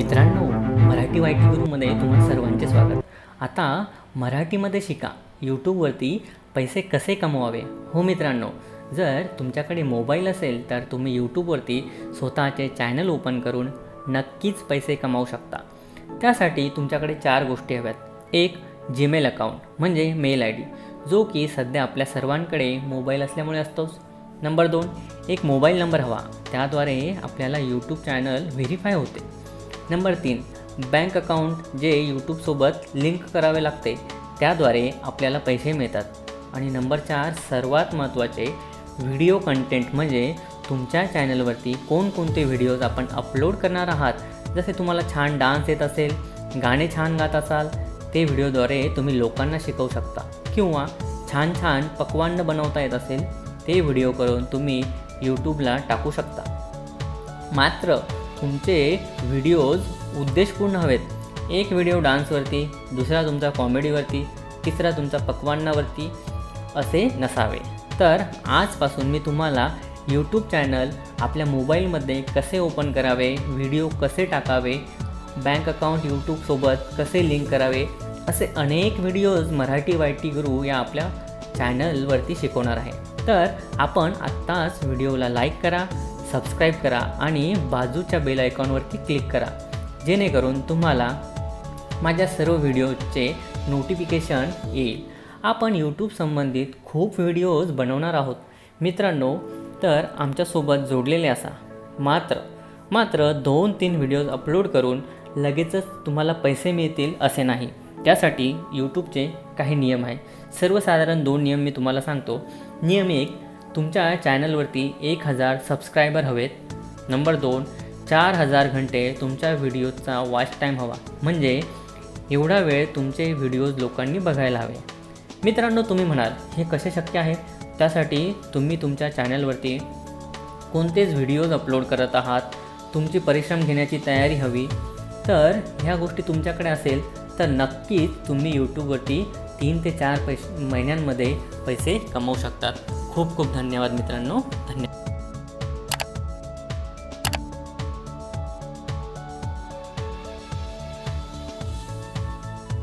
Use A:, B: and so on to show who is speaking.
A: मित्रांनो, Marathi Y T गुरुमध्ये तुम्हा सर्वांचे स्वागत। आता मराठीमध्ये शिका, यूट्यूबवरती पैसे कसे कमवावे। हो मित्रांनो, जर तुमच्याकडे मोबाईल असेल तर तुम्ही यूट्यूबवरती स्वतःचे चॅनल ओपन करून नक्कीच पैसे कमावू शकता। त्यासाठी तुमच्याकडे 4 गोष्टी हव्यात। एक, जीमेल अकाउंट म्हणजे मेल आय डी, जो की सध्या आपल्या सर्वांकडे मोबाईल असल्यामुळे असतोच। नंबर 2, एक मोबाईल नंबर हवा, त्याद्वारे आपल्याला यूट्यूब चॅनल व्हेरीफाय होते। नंबर 3, बँक अकाउंट जे यूट्यूबसोबत लिंक करावे लागते, त्याद्वारे आपल्याला पैसे मिळतात। आणि नंबर 4, सर्वात महत्त्वाचे, व्हिडिओ कंटेंट म्हणजे तुमच्या चॅनलवरती कोणकोणते व्हिडिओज आपण अपलोड करणार आहात। जसे तुम्हाला छान डान्स येत असेल, गाणे छान गात असाल, ते व्हिडिओद्वारे तुम्ही लोकांना शिकवू शकता। किंवा छान छान पक्वान्न बनवता येत असेल, ते व्हिडिओ करून तुम्ही यूट्यूबला टाकू शकता। मात्र तुमचे व्हिडिओज उद्देशपूर्ण हवेत। एक व्हिडिओ डान्सवरती, दुसरा तुमचा कॉमेडीवरती, तिसरा तुमचा पक्वान्नावरती असे नसावे। तर आजपासून मी तुम्हाला यूट्यूब चॅनल आपल्या मोबाईलमध्ये कसे ओपन करावे, व्हिडिओ कसे टाकावे, बँक अकाउंट यूट्यूबसोबत कसे लिंक करावे, असे अनेक व्हिडिओज मराठी वाय टी गुरु या आपल्या चॅनलवरती शिकवणार आहे। तर आपण आत्ताच व्हिडिओला लाईक करा, सबस्क्राईब करा आणि बाजूच्या बेल आयकॉनवरती क्लिक करा, जेणेकरून तुम्हाला माझ्या सर्व व्हिडिओचे नोटिफिकेशन येईल। आपण यूट्यूब संबंधित खूप व्हिडिओज बनवणार आहोत मित्रांनो, तर आमच्यासोबत जोडलेले असा। मात्र 2-3 व्हिडिओज अपलोड करून लगेचच तुम्हाला पैसे मिळतील असे नाही। त्यासाठी यूट्यूबचे काही नियम आहे। सर्वसाधारण 2 नियम मी तुम्हाला सांगतो। नियम 1, तुमच्या चॅनलवरती 1000 सबस्क्रायबर हवेत। नंबर 2, 4000 घंटे तुमच्या व्हिडिओचा वॉच टाईम हवा, म्हणजे एवढा वेळ तुमचे व्हिडिओज लोकांनी बघायला हवे। मित्रांनो, तुम्ही म्हणाल हे कसे शक्य आहे? त्यासाठी तुम्ही तुमच्या चॅनलवरती कोणतेच व्हिडिओज अपलोड करत आहात, तुमची परिश्रम घेण्याची तयारी हवी। तर ह्या गोष्टी तुमच्याकडे असेल तर नक्कीच तुम्ही यूट्यूबवरती 3 ते 4 महिन्यांमध्ये पैसे कमवू शकतात। खूप खूप धन्यवाद मित्रांनो, धन्यवाद।